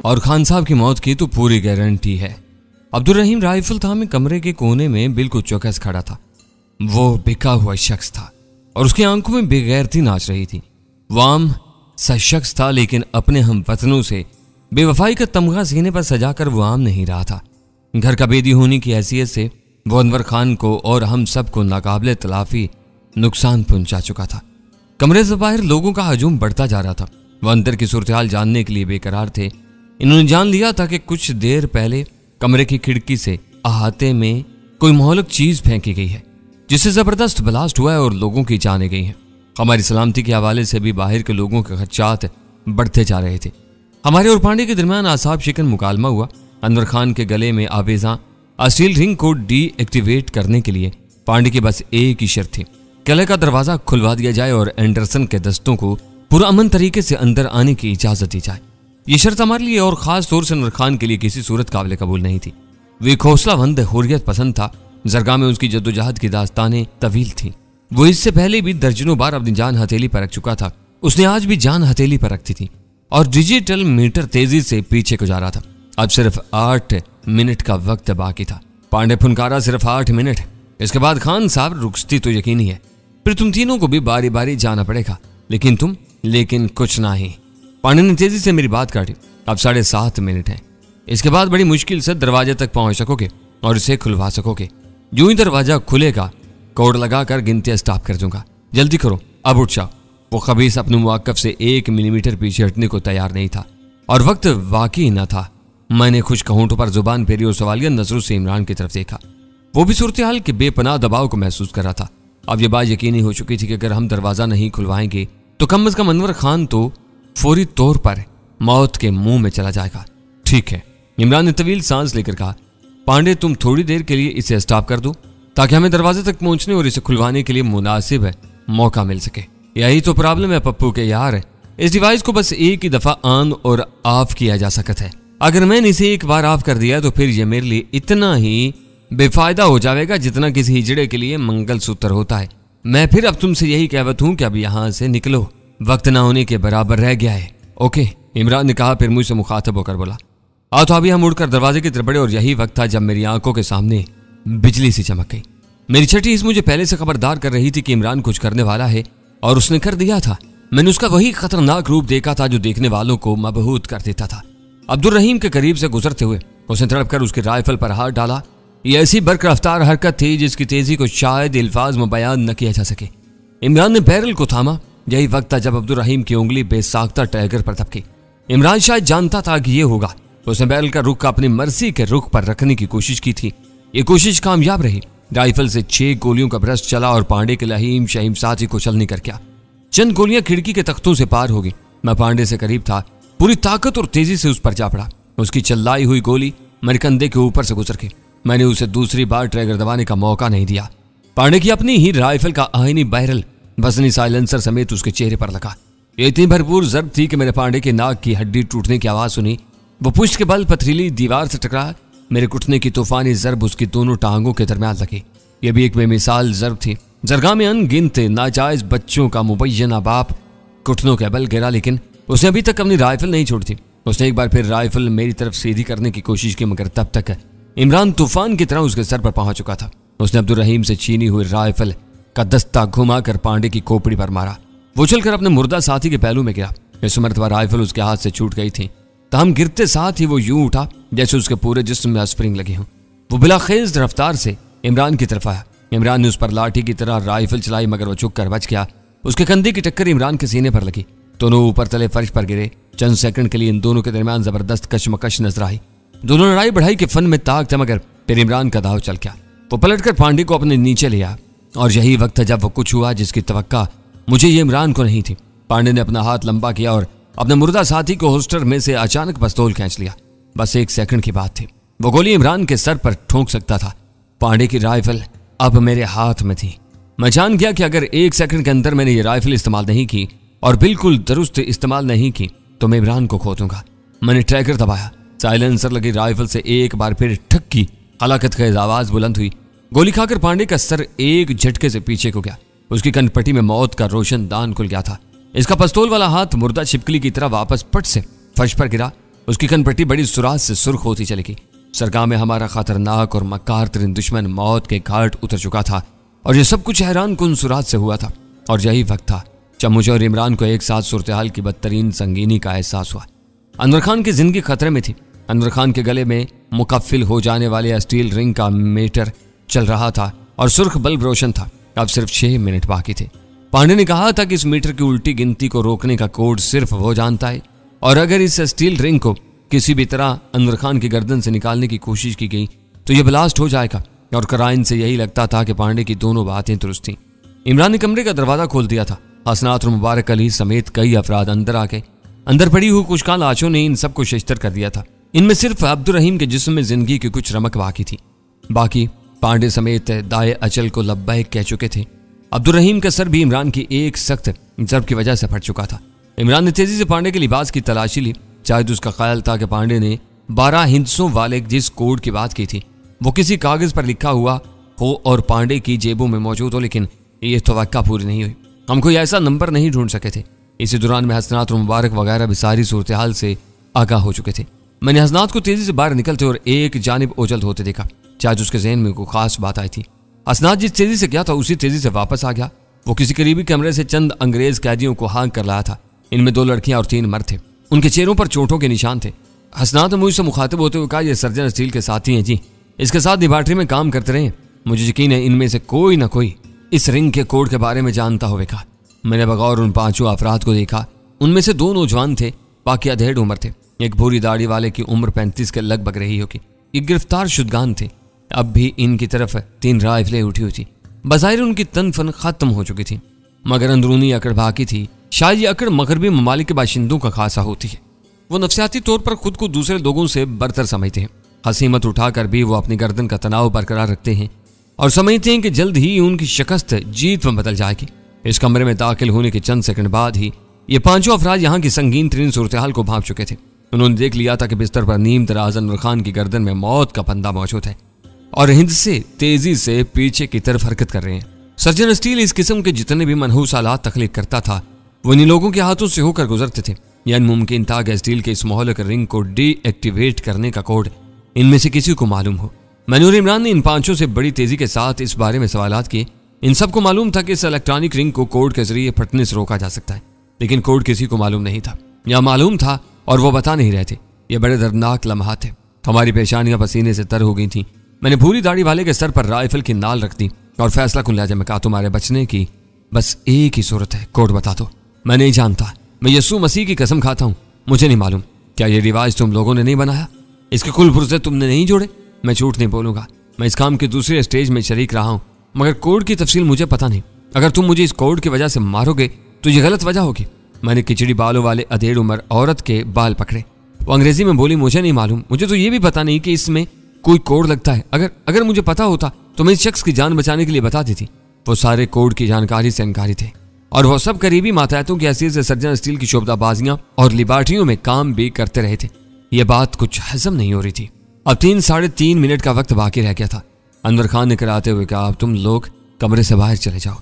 और खान साहब की मौत की तो पूरी गारंटी है। अब्दुल रहीम राइफल थामे कमरे के कोने में बिल्कुल चौकस खड़ा था। वो बिका हुआ शख्स था और उसकी आंखों में बेगैरती नाच रही थी। वो आम सा शख्स था, लेकिन अपने हम वतनों से बेवफाई का तमगा सीने पर सजाकर वो आम नहीं रहा था। घर का बेदी होने की हैसियत से वो अनवर खान को और हम सबको नाकाबिले तलाफी नुकसान पहुंचा चुका था। कमरे से बाहर लोगों का हजूम बढ़ता जा रहा था। वह अंदर की सूरत-ए-हाल जानने के लिए बेकरार थे। इन्होंने जान लिया था कि कुछ देर पहले कमरे की खिड़की से अहाते में कोई मोहलक चीज फेंकी गई है, जिससे जबरदस्त ब्लास्ट हुआ है और लोगों की जानें गई हैं। हमारी सलामती के हवाले से भी बाहर के लोगों के खदशात बढ़ते जा रहे थे। हमारे और पांडे के दरमियान आसाब शिकन मुकालमा हुआ। अनवर खान के गले में आवेजा अस्टील रिंग को डीएक्टिवेट करने के लिए पांडे की बस एक ही शर्त थी, किले का दरवाजा खुलवा दिया जाए और एंडरसन के दस्तों को पुरअमन तरीके से अंदर आने की इजाजत दी जाए। ये शर्त हमारे लिए और खास तौर से अनवर खान के लिए किसी सूरत काबिल कबूल नहीं थी। वे हौसलामंद हुर्रियत पसंद था। जरगा में उसकी जद्दोजहद की दास्तानें तवील थी। वो इससे पहले भी दर्जनों बार अपनी जान हथेली पर रख चुका था। उसने आज भी जान हथेली पर रखती थी और डिजिटल मीटर तेजी से पीछे को जा रहा था। अब सिर्फ 8 मिनट का वक्त बाकी था। पांडे फुनकारा, सिर्फ 8 मिनट, इसके बाद खान साहब रुकती तो यकीनी है। फिर तुम तीनों को भी बारी बारी जाना पड़ेगा। लेकिन कुछ नहीं। पांडे ने तेजी से मेरी बात काटी। अब 7.5 मिनट है। इसके बाद बड़ी मुश्किल से दरवाजे तक पहुंच सकोगे और इसे खुलवा सकोगे। यूं ही दरवाजा खुलेगा, कोड लगाकर गिनती स्टॉप कर दूंगा। जल्दी करो, अब उठ जाओ। वो खबीस अपने मुआक्कफ से 1 मिलीमीटर पीछे हटने को तैयार नहीं था और वक्त वाकई न था। मैंने खुश होंठों पर जुबान फेरी और सवालिया नजरों से इमरान की तरफ देखा। वो भी सूरत-ए-हाल के बेपनाह दबाव को महसूस कर रहा था। अब यह बात यकीनी हो चुकी थी कि अगर हम दरवाजा नहीं खुलवाएंगे तो कम अज कम अनवर खान तो फौरी तौर पर मौत के मुंह में चला जाएगा। ठीक है, इमरान ने तवील सांस लेकर कहा। पांडे, तुम थोड़ी देर के लिए इसे स्टॉप कर दो ताकि हमें दरवाजे तक पहुंचने और इसे खुलवाने के लिए मुनासिब मौका मिल सके। यही तो प्रॉब्लम है पप्पू के यार। इस डिवाइस को बस एक ही दफा ऑन और ऑफ किया जा सकता है। अगर मैंने इसे एक बार ऑफ कर दिया तो फिर यह मेरे लिए इतना ही बेफायदा हो जाएगा जितना किसी हिजड़े के लिए मंगलसूत्र होता है। मैं फिर अब तुमसे यही कहवत हूं कि अब यहां से निकलो, वक्त ना होने के बराबर रह गया है। ओके, इमरान ने कहा। फिर मुझसे मुखातब होकर बोला, आओ। तो अभी हम उड़कर दरवाजे की तरफ बढ़े और यही वक्त था जब मेरी आंखों के सामने बिजली सी चमक गई। मेरी छठी हिस्स मुझे पहले से खबरदार कर रही थी कि इमरान कुछ करने वाला है और उसने कर दिया था। मैंने उसका वही खतरनाक रूप देखा था जो देखने वालों को मबहूत कर देता था। अब्दुल रहीम के करीब से गुजरते हुए उसने तड़प कर उसकी राइफल पर हाथ डाला। यह ऐसी बर्क रफ्तार हरकत थी जिसकी तेजी को शायद अल्फाज में बयान न किया जा सके। इमरान ने बैरल को थामा। यही वक्त था जब अब्दुल रहीम की उंगली बेसाख्ता टैगर पर दबकी। इमरान शायद जानता था कि यह होगा। उसने बैरल का रुख अपनी मर्जी के रुख पर रखने की कोशिश की थी। ये कोशिश कामयाब रही। राइफल से 6 गोलियों का ब्रस्ट चला और पांडे के लहीम शहीम साथी को चल नहीं कर गया। चंद गोलियां खिड़की के तख्तों से पार हो गई। मैं पांडे से करीब था, पूरी ताकत और तेजी से उस पर जा पड़ा। उसकी चलाई हुई गोली मेरे कंधे के ऊपर से गुजर गई। मैंने उसे दूसरी बार ट्रैगर दबाने का मौका नहीं दिया। पांडे की अपनी ही राइफल का आईनी बैरल वजनी साइलेंसर समेत उसके चेहरे पर लगा। ये इतनी भरपूर जर्ब थी कि मेरे पांडे के नाक की हड्डी टूटने की आवाज सुनी। वो पुष्ट के बल पथरीली दीवार से टकरा। मेरे घुटने की तूफानी जर्ब उसकी दोनों टांगों के दरमियान लगी। यह भी एक बेमिसाल जर्ब थी। जरगा में अनगिनत नाजायज बच्चों का मुबैना बाप घुटनों के बल गिरा, लेकिन उसने अभी तक अपनी राइफल नहीं छोड़ी थी। उसने एक बार फिर राइफल मेरी तरफ सीधी करने की कोशिश की, मगर तब तक इमरान तूफान की तरह उसके सर पर पहुंच चुका था। उसने अब्दुल रहीम से छीनी हुई राइफल का दस्ता घुमाकर पांडे की खोपड़ी पर मारा। वो चलकर अपने मुर्दा साथी के पहलू में गिरा। इस मरतबा राइफल उसके हाथ से छूट गई थी। तहम गिरते साथ ही वो यूं उठा जैसे उसके पूरे जिस्म में स्प्रिंग लगी हो। वो बिलाखेज रफ्तार से इमरान की तरफ आया। इमरान ने उस पर लाठी की तरह राइफल चलाई, मगर वो चुक कर बच गया। उसके कंधे की टक्कर इमरान के सीने पर लगी। दोनों ऊपर तले फर्श पर गिरे। चंद सेकंड के लिए इन दोनों के दरमियान जबरदस्त कशमकश नजर आई। दोनों लड़ाई बढ़ाई के फन में ताक थे, मगर फिर इमरान का दाव चल गया। वो पलटकर पांडे को अपने नीचे ले आया और यही वक्त था जब वो कुछ हुआ जिसकी तवक्का मुझे ये इमरान को नहीं थी। पांडे ने अपना हाथ लंबा किया और अपने मुर्दा साथी को होस्टर में से अचानक पिस्तौल खींच लिया। बस 1 सेकंड की बात थी। वो गोली इमरान के सर पर ठोंक सकता था। पांडे की राइफल अब मेरे हाथ में थी। मैं जान गया कि अगर 1 सेकंड के अंदर मैंने ये राइफल इस्तेमाल नहीं की और बिल्कुल दुरुस्त इस्तेमाल नहीं की तो मैं इमरान को खो दूंगा। मैंने ट्रैगर दबाया। साइलेंसर लगी राइफल से एक बार फिर ठक की हलाकत खेज आवाज बुलंद हुई। गोली खाकर पांडे का सर एक झटके से पीछे को गया। उसकी कनपट्टी में मौत का रोशन दान खुल गया था। इसका पिस्तौल वाला हाथ मुर्दा छिपकली की तरह वापस पट से फर्श पर गिरा उसकी कनपट्टी बड़ी सुराग से सुर्ख होती चली गई। सरगाह में हमारा खतरनाक और मक्कार तरीन दुश्मन मौत के घाट उतर चुका था और यह सब कुछ हैरान कुन सुराग से हुआ था। और यही वक्त था जब मुझे और इमरान को एक साथ सूरत हाल की बदतरीन संगीनी का एहसास हुआ। अनवर खान की जिंदगी खतरे में थी। अनवर खान के गले में मुकफ्फिल हो जाने वाले स्टील रिंग का मीटर चल रहा था और सुर्ख बल्ब रोशन था। अब सिर्फ 6 मिनट बाकी थे। पांडे ने कहा था कि इस मीटर की उल्टी गिनती को रोकने का कोड सिर्फ वो जानता है और अगर इस स्टील रिंग को किसी भी तरह अनवर खान की गर्दन से निकालने की कोशिश की गई तो यह ब्लास्ट हो जाएगा। और कराइन से यही लगता था कि पांडे की दोनों बातें दुरुस्त थीं। इमरान ने कमरे का दरवाजा खोल दिया था। हसनात और मुबारक अली समेत कई अफराद अंदर आ गए। अंदर पड़ी हुई कुछ लाशों ने इन सबको शिश्तर कर दिया था। इनमें सिर्फ अब्दुल रहीम के जिस्म में जिंदगी की कुछ रमक बाकी थी। बाकी पांडे समेत दाए अचल को लब्बैक कह चुके थे। अब्दुल रहीम का सर भी इमरान की एक सख्त जर्ब की वजह से फट चुका था। इमरान ने तेजी से पांडे के लिबास की तलाशी ली। शायद उसका ख्याल था कि पांडे ने 12 हिंसों वाले जिस कोड की बात की थी वो किसी कागज पर लिखा हुआ हो और पांडे की जेबों में मौजूद हो, लेकिन ये तवक्का पूरी नहीं हुई। हम कोई ऐसा नंबर नहीं ढूंढ सके थे। इसी दौरान में हसनात और मुबारक वगैरह भी सारी सूरत हाल से आगाह हो चुके थे। मैंने हसनात को तेजी से बाहर निकलते और एक जानिब ओझल होते देखा। शायद उसके जहन में कोई खास बात आई थी। हसनात जिस तेजी से गया था उसी तेजी से वापस आ गया। वो किसी करीबी कमरे से चंद अंग्रेज कैदियों को हाँक कर लाया था। इनमें 2 लड़कियां और 3 मर्द थे। उनके चेहरों पर चोटों के निशान थे। हसनात ने मुझसे मुखातिब होते हुए कहा, ये सर्जन स्टील के साथी हैं जी, इसके साथ लेबॉर्ट्री में काम करते रहे। मुझे यकीन है इनमें से कोई ना कोई इस रिंग के कोड के बारे में जानता होगा। मैंने बगौर उन 5 अफराद को देखा। उनमें से 2 नौजवान थे, बाकी अधेड़ उम्र थे। एक भूरी दाढ़ी वाले की उम्र 35 के लगभग रही होगी। ये गिरफ्तार शुदगान थे। अब भी इनकी तरफ 3 राइफलें उठी हुई थी। बज़ाहिर उनकी तनफन खत्म हो चुकी थी, मगर अंदरूनी अकड़ बाकी थी। शायद ये अकड़ मगरबी ममालिक के बाशिंदों का खासा होती है। वो नफ्सियाती तौर पर खुद को दूसरे लोगों से बरतर समझते हैं। हसीमत उठाकर भी वो अपनी गर्दन का तनाव बरकरार रखते हैं और समझते हैं कि जल्द ही उनकी शिकस्त जीत में बदल जाएगी। इस कमरे में दाखिल होने के चंद सेकंड बाद ही ये 5 अफराद यहाँ की संगीन तरीन सूरत हाल को भांप चुके थे। उन्होंने देख लिया था कि बिस्तर पर नीम दराज अनवर खान की गर्दन में मौत का फंदा मौजूद है और हिंद से तेजी से पीछे की तरफ हरकत कर रहे हैं। सर्जन स्टील इस किस्म के जितने भी मनहूस हालात तख्लीक करता था वो इन लोगों के हाथों से होकर गुजरते थे। यानी मुमकिन था कि स्टील के इस मोहल्ले के रिंग को डीएक्टिवेट करने का कोड इनमें से किसी को मालूम हो। मैंने और इमरान ने इन 5 से बड़ी तेजी के साथ इस बारे में सवालात किए। इन सबको मालूम था कि इस इलेक्ट्रॉनिक रिंग को कोड के जरिए फटने से रोका जा सकता है, लेकिन कोड किसी को मालूम नहीं था या मालूम था और वो बता नहीं रहे थे। ये बड़े दर्दनाक लम्हात थे। हमारी पेशानियां पसीने से तर हो गई थी। मैंने भूरी दाढ़ी वाले के सर पर राइफल की नाल रख दी और फैसला कुन लहजे में कहा, तुम्हारे बचने की बस एक ही सूरत है, कोड बता दो। मैं नहीं जानता, मैं यीशु मसीह की कसम खाता हूँ, मुझे नहीं मालूम। क्या ये रिवाज तुम लोगों ने नहीं बनाया? इसके कुल पुर्जे तुमने नहीं जोड़े? मैं झूठ नहीं बोलूंगा, मैं इस काम के दूसरे स्टेज में शरीक रहा हूँ, मगर कोड की तफसील मुझे पता नहीं। अगर तुम मुझे इस कोड की वजह से मारोगे तो ये गलत वजह होगी। मैंने खिचड़ी बालों वाले अधेड़ उम्र औरत के बाल पकड़े। वो अंग्रेजी में बोली, मुझे नहीं मालूम, मुझे तो ये भी पता नहीं कि इसमें कोई कोड लगता है। अगर मुझे पता होता तो मैं इस शख्स की जान बचाने के लिए बता देती। वो सारे कोड की जानकारी से इनकारी थे और वो सब करीबी मातहतों की हैसियत से सर्जन स्टील की शोबदाबाजियां और लिबार्टियों में काम भी करते रहे थे। ये बात कुछ हजम नहीं हो रही थी। अब 3-3.5 मिनट का वक्त बाकी रह गया था। अनवर खान ने कराते हुए कहा, अब तुम लोग कमरे से बाहर चले जाओ,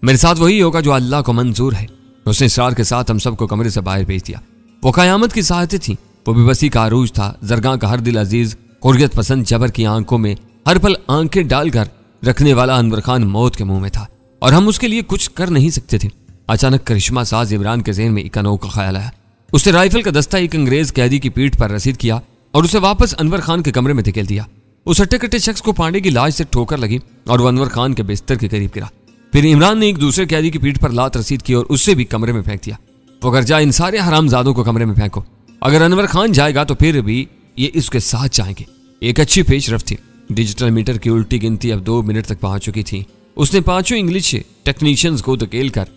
मेरे साथ वही होगा जो अल्लाह को मंजूर है। उसने इसरार के साथ हम सबको कमरे से बाहर भेज दिया। वो कयामत की साहतें थी, वो बेबसी का अरूज था। जरगां का हर दिल अजीज हुर्रियत पसंद जबर की आंखों में हर पल आंखें डालकर रखने वाला अनवर खान मौत के मुंह में था और हम उसके लिए कुछ कर नहीं सकते थे। अचानक करिश्मा साज इमरान के ज़हन में एक अनोखा ख्याल आया। उसने राइफल का दस्ता एक अंग्रेज कैदी की पीठ पर रसीद किया और उसे वापस अनवर खान के कमरे में धकेल दिया। उस हट्टे कट्टे शख्स को पांडे की लाश से ठोकर लगी और वो अनवर खान के बिस्तर के करीब गिरा। फिर इमरान ने एक दूसरे कैदी की पीठ पर लात रसीद की और उससे भी कमरे में फेंक दिया। वो घर जा इन सारे हरामजादों को कमरे में फेंको। अगर अनवर खान जाएगा तो फिर भी ये इसके साथ जाएंगे। एक अच्छी पेशरफ्त थी। डिजिटल मीटर की उल्टी गिनती अब 2 मिनट तक पहुंच चुकी थी। उसने 5 इंग्लिश टेक्नीशियंस को धकेल कर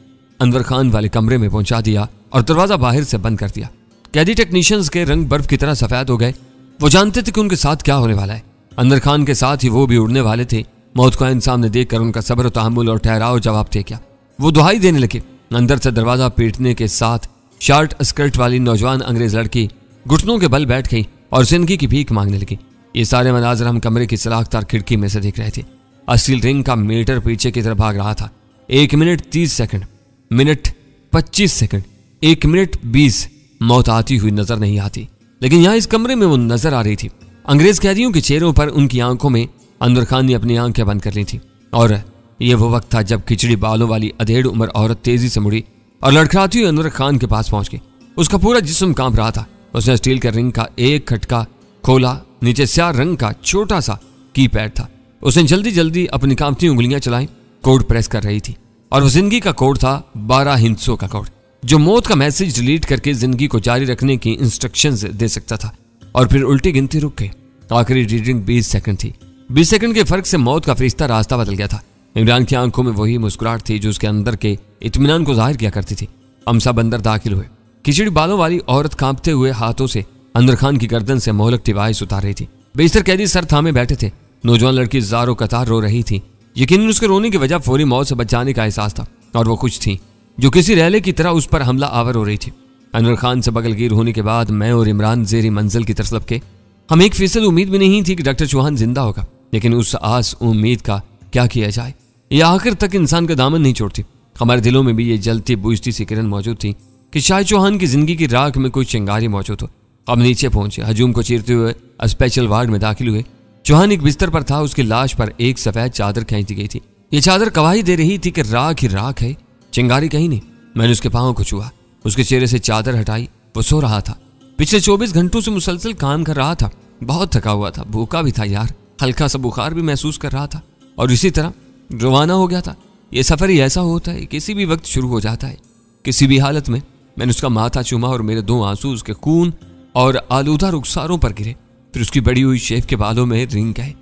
अनवर खान वाले कमरे में पहुंचा दिया और दरवाजा बाहर से बंद कर दिया। कैदी टेक्नीशियंस के रंग बर्फ की तरह सफेद हो गए। वो जानते थे कि उनके साथ क्या होने वाला है। अनवर खान के साथ ही वो भी उड़ने वाले थे। मौत को आईन सामने देखकर उनका सब्र, तहम्मुल और ठहराव जवाब थे क्या। वो दुहाई देने लगे। अंदर से दरवाजा पीटने के साथ शॉर्ट स्कर्ट वाली नौजवान अंग्रेज लड़की घुटनों के बल बैठ गई और जिंदगी की भीख मांगने लगी। ये सारे मनाजर हम कमरे की सलाखदार खिड़की में से देख रहे थे। स्टील रिंग का मीटर पीछे की तरफ भाग रहा था। 1 minute 30 second, minute 25 second, 1 minute 20। मौत आती हुई नजर नहीं आती। लेकिन यहाँ इस कमरे में वो नजर आ रही थी। अंग्रेज कैदियों के चेहरों पर उनकी आंखों में अनवर खान ने अपनी आंखें बंद कर ली थी। और ये वो वक्त था जब खिचड़ी बालों वाली अधेड़ उम्र औरत तेजी से मुड़ी और लड़खड़ाती हुई अनवर खान के पास पहुंच गई। उसका पूरा जिस्म कांप रहा था। उसने स्टील के रिंग का एक खटका खोला। नीचे स्याह रंग का छोटा सा कीपैड था। उसने जल्दी जल्दी अपनी कांपती उंगलियां चलाई। कोड प्रेस कर रही थी और वो जिंदगी का कोड था 12 हिंसों का कोड, जो मौत का मैसेज डिलीट करके जिंदगी को जारी रखने की इंस्ट्रक्शंस दे सकता था। और फिर उल्टी गिनती रुक गई। आखिरी रीडिंग 20 सेकंड थी। 20 सेकंड के फर्क से मौत का फरिश्ता रास्ता बदल गया था। इमरान की आंखों में वही मुस्कुराहट थी जो उसके अंदर के इत्मीनान को जाहिर किया करती थी। हम सब अंदर दाखिल हुए। खिचड़ी बालों वाली औरत कांपते हुए हाथों से अनवर खान की गर्दन से मोहलक डिवाइस उतार रही थी। बेशतर कैदी सर थामे बैठे थे। नौजवान लड़की ज़ारो कतार रो रही थी। यकीनन उसके रोने की वजह फौरी मौत से बचाने का एहसास था और वो खुश थी जो किसी रैले की तरह उस पर हमला आवर हो रही थी। अनवर खान से बगलगीर होने के बाद मैं और इमरान जेरी मंजिल की तरफ लपके। हम 1% उम्मीद भी नहीं थी कि डॉक्टर चौहान जिंदा होगा, लेकिन उस आस उम्मीद का क्या किया जाए। यह आखिर तक इंसान का दामन नहीं छोड़ती। हमारे दिलों में भी ये जलती बुझती सी किरण मौजूद थी कि शायद चौहान की जिंदगी की राख में कोई चिंगारी मौजूद हो। हम नीचे पहुंचे। हजूम को चीरते हुए स्पेशल वार्ड में दाखिल हुए। चौहान एक बिस्तर पर था। उसकी लाश पर एक सफेद चादर खींच दी गई थी। ये चादर गवाही दे रही थी कि राख ही राख है, चिंगारी कहीं नहीं। मैंने उसके पांव को छुआ। उसके चेहरे से चादर हटाई। वो सो रहा था। पिछले 24 घंटों से मुसलसल काम कर रहा था। बहुत थका हुआ था, भूखा भी था यार। हल्का सा बुखार भी महसूस कर रहा था और इसी तरह रवाना हो गया था। ये सफर ही ऐसा होता है, किसी भी वक्त शुरू हो जाता है, किसी भी हालत में। मैंने उसका माथा चूमा और मेरे 2 आंसू उसके खून और आलूदा रुखसारों पर गिरे। फिर उसकी बड़ी हुई शेफ के बालों में रिंग गए।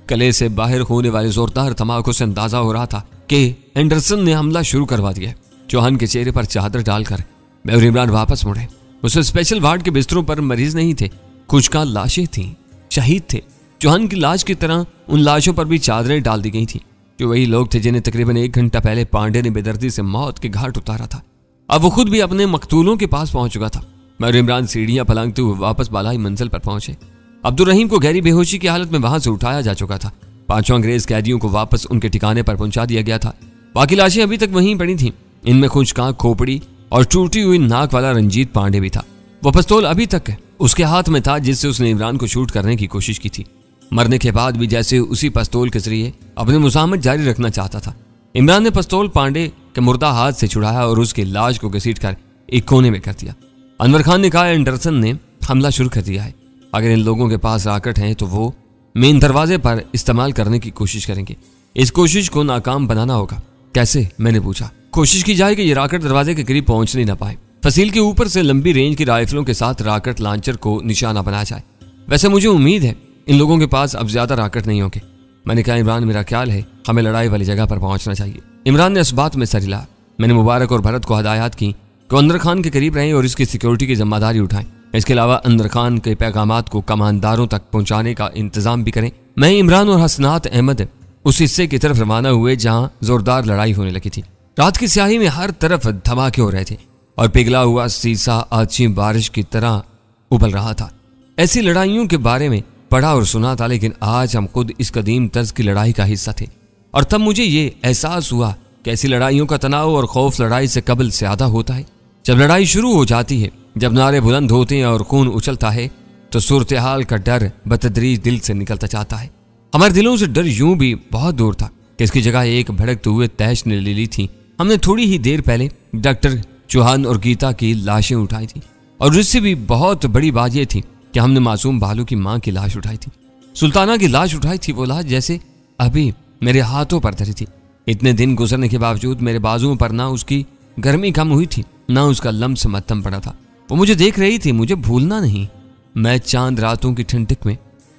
गले से बाहर होने वाले जोरदार धमाकों से अंदाजा हो रहा था कि एंडरसन ने हमला शुरू करवा दिया। चौहान के चेहरे पर चादर डालकर मैं और इमरान वापस मुड़े। उस स्पेशल वार्ड के बिस्तरों पर मरीज नहीं थे, कुछ का लाशें थीं, शहीद थे। चौहान की लाश की तरह उन लाशों पर भी चादरें डाल दी गई थी, जो वही लोग थे जिन्हें तकरीबन 1 घंटा पहले पांडे ने बेदर्दी से मौत के घाट उतारा था। अब वो खुद भी अपने मकतूलों के पास पहुंच चुका था। मैं और इमरान सीढ़ियां फलांगते हुए वापस बालाई मंजिल पर पहुंचे। अब्दुल रहीम को गहरी बेहोशी की हालत में वहां से उठाया जा चुका था। 5 अंग्रेज कैदियों को वापस उनके ठिकाने पर पहुंचा दिया गया था। बाकी लाशें अभी तक वहीं पड़ी थीं। इनमें खुशकां खोपड़ी और टूटी हुई नाक वाला रंजीत पांडे भी था। वो पिस्तौल अभी तक उसके हाथ में था जिससे उसने इमरान को शूट करने की कोशिश की थी। मरने के बाद भी जैसे उसी पिस्तौल के जरिए अपनी मुज़ाहमत जारी रखना चाहता था। इमरान ने पिस्तौल पांडे के मुर्दा हाथ से छुड़ाया और उसकी लाश को घसीटकर एक कोने में कर दिया। अनवर खान ने कहा, एंडरसन ने हमला शुरू कर दिया है। अगर इन लोगों के पास रॉकेट हैं तो वो मेन दरवाजे पर इस्तेमाल करने की कोशिश करेंगे। इस कोशिश को नाकाम बनाना होगा। कैसे? मैंने पूछा। कोशिश की जाए कि ये रॉकेट दरवाजे के करीब पहुंचने ना पाए। फसील के ऊपर से लंबी रेंज की राइफलों के साथ रॉकेट लॉन्चर को निशाना बनाया जाए। वैसे मुझे उम्मीद है इन लोगों के पास अब ज्यादा रॉकेट नहीं होंगे। मैंने कहा, इमरान मेरा ख्याल है हमें लड़ाई वाली जगह पर पहुंचना चाहिए। इमरान ने इस बात में सर हिलाया। मैंने मुबारक और भरत को हदायत की कि अनवर खान के करीब रहें और इसकी सिक्योरिटी की जिम्मेदारी उठाएं। इसके अलावा अनवर खान के पैगामात को कमानदारों तक पहुंचाने का इंतजाम भी करें। मैं, इमरान और हसनात अहमद उस हिस्से की तरफ रवाना हुए जहां जोरदार लड़ाई होने लगी थी। रात की स्याही में हर तरफ धमाके हो रहे थे और पिघला हुआ सीसा अच्छी बारिश की तरह उबल रहा था। ऐसी लड़ाइयों के बारे में पढ़ा और सुना था, लेकिन आज हम खुद इस कदीम तर्ज की लड़ाई का हिस्सा थे। और तब मुझे ये एहसास हुआ कि ऐसी लड़ाइयों का तनाव और खौफ लड़ाई से कबल ज्यादा होता है। जब लड़ाई शुरू हो जाती है, जब नारे बुलंद होते हैं और खून उछलता है, तो सूरत हाल का डर बतदरीज दिल से निकलता जाता है। हमारे दिलों से डर यूं भी बहुत दूर था कि इसकी जगह एक भड़कते हुए तैश ने ले ली थी। हमने थोड़ी ही देर पहले डॉक्टर चौहान और गीता की लाशें उठाई थी, और इससे भी बहुत बड़ी बात यह थी कि हमने मासूम भालू की मां की लाश उठाई थी। सुल्ताना की लाश उठाई थी, वो लाश जैसे अभी मेरे हाथों पर धरी थी। इतने दिन गुजरने के बावजूद मेरे बाजुओं पर ना उसकी गर्मी कम हुई थी, ना उसका लम्स मत्तम पड़ा था। वो मुझे देख रही थी, मुझे भूलना नहीं। मैं चांद रातों की ठंडक में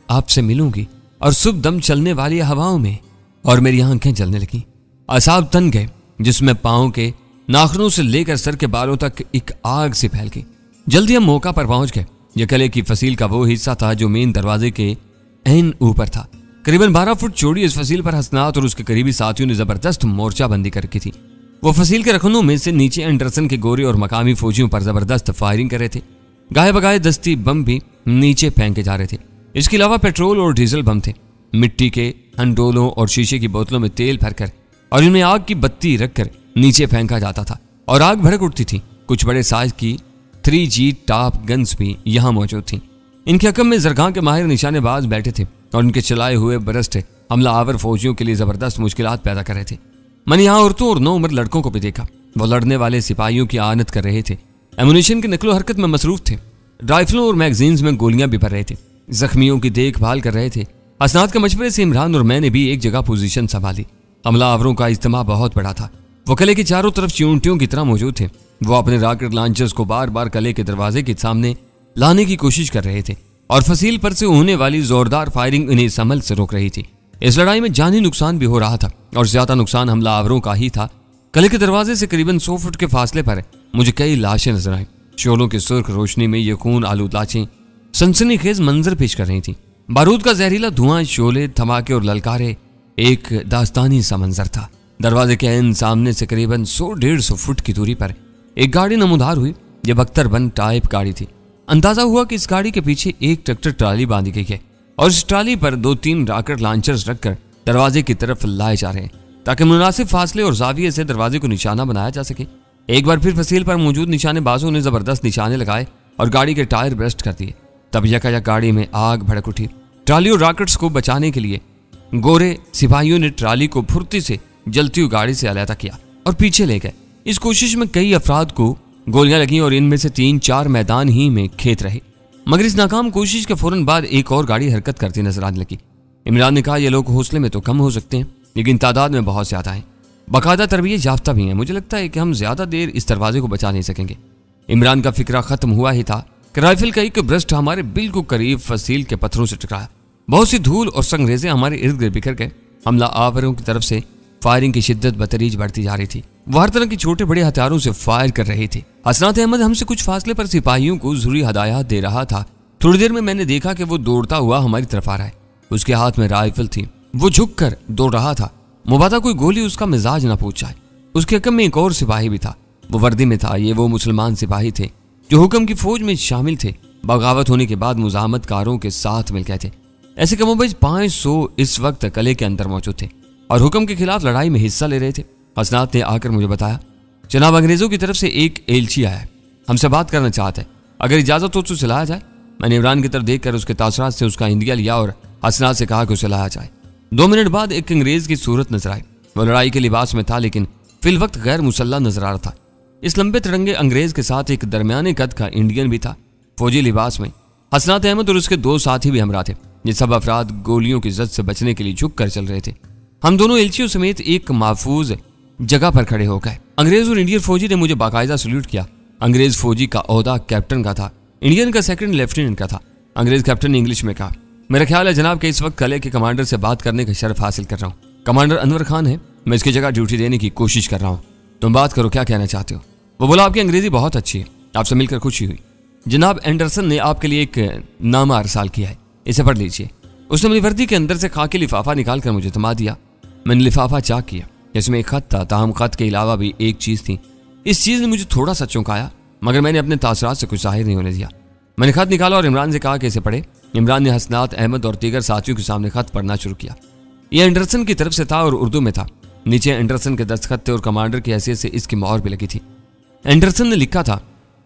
आपसे मिलूंगी और सुबह दम चलने वाली हवाओं में। और मेरी आंखें जलने लगी। असाब तन गए जिसमें पाँव के नाखूनों से लेकर सर के बालों तक एक आग से फैल गई। जल्दी हम मौका पर पहुंच गए। यह किले की फसील का वो हिस्सा था जो मेन दरवाजे के एन ऊपर था। करीबन 12 फुट चौड़ी इस फसील पर हसनात और उसके करीबी साथियों ने जबरदस्त मोर्चाबंदी कर रखी थी। वो फसील के रखनों में से नीचे एंडरसन के गोरे और मकामी फौजियों पर जबरदस्त फायरिंग कर रहे थे। गाये बगाए दस्ती बम भी नीचे फेंके जा रहे थे। इसके अलावा पेट्रोल और डीजल बम थे। मिट्टी के हंडोलों और शीशे की बोतलों में तेल भरकर और इनमें आग की बत्ती रखकर नीचे फेंका जाता था और आग भड़क उठती थी। कुछ बड़े साइज की 3G टॉप गन्स भी यहाँ मौजूद थीं। इनके हकम में जरगां के माहिर निशानेबाज बैठे थे और इनके चलाए हुए बरस्ट हमलावर फौजियों के लिए जबरदस्त मुश्किलात पैदा कर रहे थे। मैंने यहाँ औरतों और 9 उम्र लड़कों को भी देखा। वो लड़ने वाले सिपाहियों की आनत कर रहे थे, एमुनिशन की नकलो हरकत में मसरूफ थे, राइफलों और मैगजीन्स में गोलियां भी भर रहे थे, जख्मियों की देखभाल कर रहे थे। हसनात के मशवरे से इमरान और मैंने भी एक जगह पोजीशन संभाली। हमलावरों का इज्तिमा बहुत बड़ा था। वो किले के चारों तरफ चींटियों की तरह मौजूद थे। वो अपने रॉकेट लॉन्चर्स को बार बार किले के दरवाजे के सामने लाने की कोशिश कर रहे थे और फसील पर से होने वाली जोरदार फायरिंग इन्हें इस अमल से रोक रही थी। इस लड़ाई में जानी नुकसान भी हो रहा था और ज्यादा नुकसान हमलावरों का ही था। किले के दरवाजे से करीबन 100 फुट के फासले पर मुझे कई लाशें नजर आई। शोलों की सुर्ख रोशनी में ये खून आलूद लाशें सनसनीखेज मंजर पेश कर रही थी। बारूद का जहरीला धुआं, शोले, धमाके और ललकारे, एक दास्तानी सा मंजर था। दरवाजे के ऐन सामने से करीबन 100-150 फुट की दूरी पर एक गाड़ी नमूदार हुई। यह बख्तरबंद टाइप गाड़ी थी। अंदाजा हुआ कि इस गाड़ी के पीछे एक ट्रैक्टर ट्राली बांधी गई है और इस ट्राली पर 2-3 रॉकेट लॉन्चर्स रखकर दरवाजे की तरफ लाए जा रहे हैं ताकि मुनासिब फासले और जाविये से दरवाजे को निशाना बनाया जा सके। एक बार फिर फसील पर मौजूद निशानेबाजों ने जबरदस्त निशाने लगाए और गाड़ी के टायर ब्रस्ट कर दिए। तब यकायक गाड़ी में आग भड़क उठी। ट्राली और रॉकेट्स को बचाने के लिए गोरे सिपाहियों ने ट्राली को फुर्ती से जलती हुई गाड़ी से अलहदा किया और पीछे ले गए। इस कोशिश में कई अफराद को गोलियां लगीं और इनमें से 3-4 मैदान ही में खेत रहे। मगर इस नाकाम कोशिश के फौरन बाद एक और गाड़ी हरकत करती नजर आने लगी। इमरान ने कहा, ये लोग हौसले में तो कम हो सकते हैं लेकिन तादाद में बहुत ज्यादा हैं, बाकायदा तरबियत याफ्ता भी हैं। मुझे लगता है कि हम ज्यादा देर इस दरवाजे को बचा नहीं सकेंगे। इमरान का फिक्रा खत्म हुआ ही था कि राइफल का एक ब्रस्ट हमारे बिल्कुल करीब फसील के पत्थरों से टकराया। बहुत सी धूल और संगरेजे हमारे इर्द गिर्द बिखर गए। हमला आवरों की तरफ से फायरिंग की शिद्दत बतरीज बढ़ती जा रही थी। वो हर तरह के छोटे बड़े हथियारों से फायर कर रहे थे। हसनात अहमद हमसे कुछ फासले पर सिपाहियों को जरूरी हदायत दे रहा था। थोड़ी देर में मैंने देखा कि वो दौड़ता हुआ हमारी तरफ आ रहा है। उसके हाथ में राइफल थी। वो झुक कर दौड़ रहा था। मुबादा कोई गोली उसका मिजाज ना पूछ जाए। उसके हकम में एक और सिपाही भी था। वो वर्दी में था। ये वो मुसलमान सिपाही थे जो हुक्म की फौज में शामिल थे। बगावत होने के बाद मुजाहमतकारों के साथ मिल गए थे। ऐसे कमोबेश 500 इस वक्त किले के अंदर मौजूद थे और हुक्म के खिलाफ लड़ाई में हिस्सा ले रहे थे। हसनात ने आकर मुझे बताया, जनाब अंग्रेजों की तरफ से एक एलची आया है, हमसे बात करना चाहता है, अगर इजाजत हो तो चलाया जाए। मैंने इमरान की तरफ देखकर उसके तासरात से उसका इंदिया लिया और हसनात से कहा कि उसे लाया जाए। 2 मिनट बाद एक अंग्रेज की सूरत नजर आई। वो लड़ाई के लिबास में था लेकिन फिल वक्त गैर मुसल्ला नजर आ रहा था। इस लंबे तिरंगे अंग्रेज के साथ एक दरमियाने कद का इंडियन भी था फौजी लिबास में। हसनात अहमद और उसके 2 साथी भी हमरा थे। ये सब अफराद गोलियों की जद से बचने के लिए झुक कर चल रहे थे। हम दोनों एलचियों समेत एक महफूज जगह पर खड़े हो गए। अंग्रेज और इंडियन फौजी ने मुझे बाकायदा सल्यूट किया। अंग्रेज फौजी का ओहदा कैप्टन का था, इंडियन का सेकंड लेफ्टिनेंट का था। अंग्रेज कैप्टन ने इंग्लिश में कहा, मेरा ख्याल है जनाब कि इस वक्त किले के कमांडर से बात करने का शर्फ हासिल कर रहा हूँ। कमांडर अनवर खान है, मैं इसकी जगह ड्यूटी देने की कोशिश कर रहा हूँ। तुम बात करो, क्या कहना चाहते हो? वो बोला, आपकी अंग्रेजी बहुत अच्छी है, आपसे मिलकर खुशी हुई। जनाब एंडरसन ने आपके लिए एक नामा अरसाल किया है, इसे पढ़ लीजिए। उसने मेरी वर्दी के अंदर से खाकी लिफाफा निकाल कर मुझे थमा दिया। मैंने लिफाफा चाक किया, जिसमें एक खत था। ताहम खत के अलावा भी एक चीज थी। इस चीज ने मुझे थोड़ा सा चौंकाया मगर मैंने अपने तासरात से कुछ जाहिर नहीं होने दिया। मैंने खत निकाला और इमरान से कहा कि इसे पढ़े। इमरान ने हसनात अहमद और दीगर साथियों के सामने खत पढ़ना शुरू किया। यह एंडरसन की तरफ से था और उर्दू में था। नीचे एंडरसन के दस्तखत थे और कमांडर की हैसियत से इसकी मोहर भी लगी थी। एंडरसन ने लिखा था,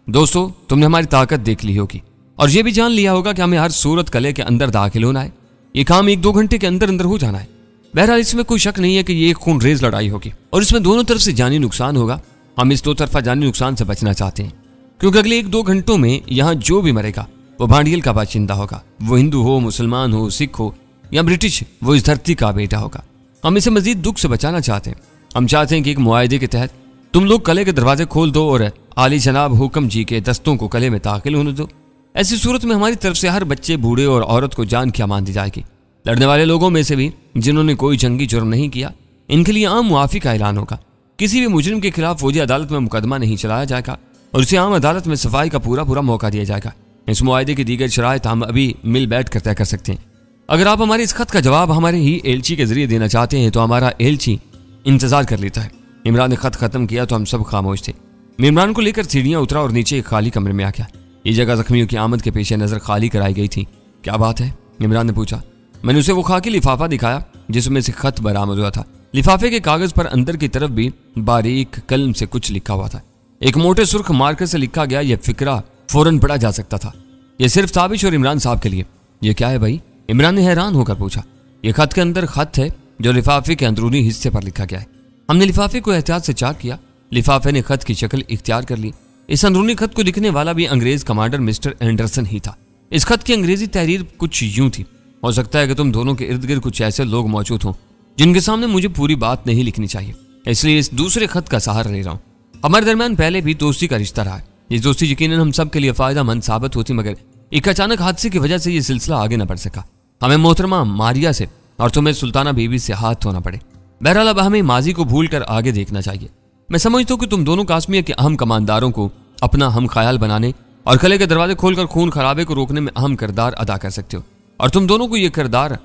दोस्तों तुमने हमारी ताकत देख ली होगी और यह भी जान लिया होगा कि हमें हर सूरत किले के अंदर दाखिल होना है। ये काम 1-2 घंटे के अंदर अंदर हो जाना है। बहरहाल इसमें कोई शक नहीं है कि ये एक खूनरेज लड़ाई होगी और इसमें दोनों तरफ से जानी नुकसान होगा। हम इस 2 तरफा जानी नुकसान से बचना चाहते हैं क्योंकि अगले 1-2 घंटों में यहाँ जो भी मरेगा वो भांडियल का बाशिंदा होगा। वो हिंदू हो, मुसलमान हो, सिख हो या ब्रिटिश, वो इस धरती का बेटा होगा। हम इसे मजीद दुख से बचाना चाहते हैं। हम चाहते हैं कि एक मुआहदे के तहत तुम लोग किले के दरवाजे खोल दो और आली जनाब हुक्म जी के दस्तों को किले में दाखिल होने दो। ऐसी सूरत में हमारी तरफ से हर बच्चे, बूढ़े और औरत को जान की अमान दी जाएगी। लड़ने वाले लोगों में से भी जिन्होंने कोई जंगी जुर्म नहीं किया, इनके लिए आम मुआफी का ऐलान होगा। किसी भी मुजरिम के खिलाफ फौजी अदालत में मुकदमा नहीं चलाया जाएगा और उसे आम अदालत में सफाई का पूरा मौका दिया जाएगा। इस मुआहदे की दीगर शराइत हम अभी मिल बैठ कर तय कर सकते हैं। अगर आप हमारे इस खत का जवाब हमारे ही एलची के जरिए देना चाहते हैं तो हमारा एलची इंतजार कर लेता है। इमरान ने खत खत्म किया तो हम सब खामोश थे। मैं इमरान को लेकर सीढ़ियां उतरा और नीचे एक खाली कमरे में आ गया। ये जगह जख्मियों की आमद के पेश नजर खाली कराई गई थी। क्या बात है? इमरान ने पूछा। मैंने उसे वो खाकी लिफाफा दिखाया जिसमें से खत बरामद हुआ था। लिफाफे के कागज पर अंदर की तरफ भी बारीक कलम से कुछ लिखा हुआ था। एक मोटे सुर्ख मार्कर से लिखा गया, यह फिक्रा फौरन पढ़ा जा सकता था। यह सिर्फ ताबिश और इमरान साहब के लिए। ये क्या है भाई? इमरान ने हैरान होकर पूछा। यह खत के अंदर खत है जो लिफाफे के अंदरूनी हिस्से पर लिखा गया है। हमने लिफाफे को एहतियात से चाक किया। लिफाफे ने खत की शक्ल इख्तियार कर ली। इस अंदरूनी खत को लिखने वाला भी अंग्रेज कमांडर मिस्टर एंडरसन ही था। इस खत की अंग्रेजी तहरीर कुछ यूं थी। हो सकता है कि तुम दोनों के इर्द गिर्द कुछ ऐसे लोग मौजूद हों जिनके सामने मुझे पूरी बात नहीं लिखनी चाहिए, इसलिए इस दूसरे खत का सहारा ले रहा हूं। हमारे दरमियान पहले भी दोस्ती का रिश्ता रहा है। ये दोस्ती यकीनन हम सब के लिए फायदेमंद साबित होती, मगर एक अचानक हादसे की वजह से ये सिलसिला आगे न बढ़ सका। हमें मोहतरमा मारिया से और तुम्हें सुल्ताना बीबी से हाथ धोना पड़े। बहरहाल अब हमें माजी को भूल कर आगे देखना चाहिए। मैं समझता हूँ कि तुम दोनों कासमिया के अहम कमांडारों को अपना हम ख्याल बनाने और किले के दरवाजे खोलकर खून खराबे को रोकने में अहम किरदार अदा कर सकते हो, और तुम दोनों को यह किरदार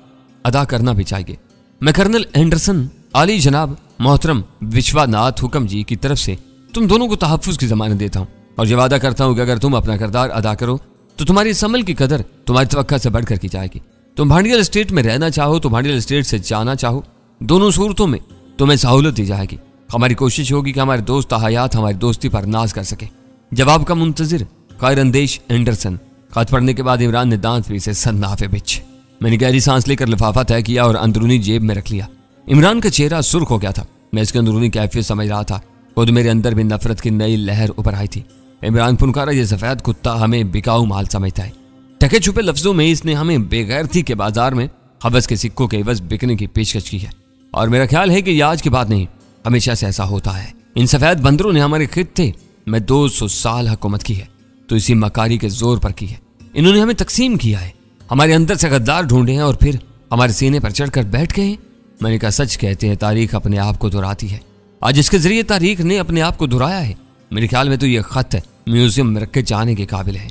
अदा करना भी चाहिए। मैं कर्नल एंडरसन आली जनाब मोहतरम विश्वनाथ हुक्म जी की तरफ से तुम दोनों को तहफ्फुज की जमानत देता हूँ और ये वादा करता हूँ कि अगर तुम अपना किरदार अदा करो तो तुम्हारी इस अमल की कदर तुम्हारी तवक्का से बढ़कर की जाएगी। तुम भांडियल स्टेट में रहना चाहो तो भांडियल स्टेट से जाना चाहो, दोनों सूरतों में तुम्हें सहूलत दी जाएगी। हमारी कोशिश होगी कि हमारे दोस्त हयात हमारी दोस्ती पर नाज कर सके। जवाब का मुंतजिर खैरंदेश एंडरसन। खत पढ़ने के बाद इमरान ने दांत पीसे सन्नाफे बिछ। मैंने गहरी सांस लेकर लिफाफा तय किया और अंदरूनी जेब में रख लिया। इमरान का चेहरा सुर्ख हो गया था। मैं इसके अंदरूनी कैफियत समझ रहा था। खुद मेरे अंदर भी नफरत की नई लहर उभर आई थी। इमरान फुनकारा, ये सफेद कुत्ता हमें बिकाऊ माल समझता है। टके छुपे लफ्जों में इसने हमें बेगैरती के बाजार में हवस के सिक्कों के एवज बिकने की पेशकश की है, और मेरा ख्याल है कि यह आज की बात नहीं, हमेशा से ऐसा होता है। इन सफेद बंदरों ने हमारे खित्ते में 200 साल हुकूमत की है तो इसी मकारी के जोर पर की है। इन्होंने हमें तकसीम किया है, हमारे अंदर से गद्दार ढूंढे हैं और फिर हमारे सीने पर चढ़कर बैठ गए हैं। मैंने कहा, सच कहते हैं तारीख अपने आप को दोहराती है। आज इसके जरिए तारीख ने अपने आप को दोहराया है। मेरे ख्याल में तो यह खत म्यूजियम में रख के जाने के काबिल है।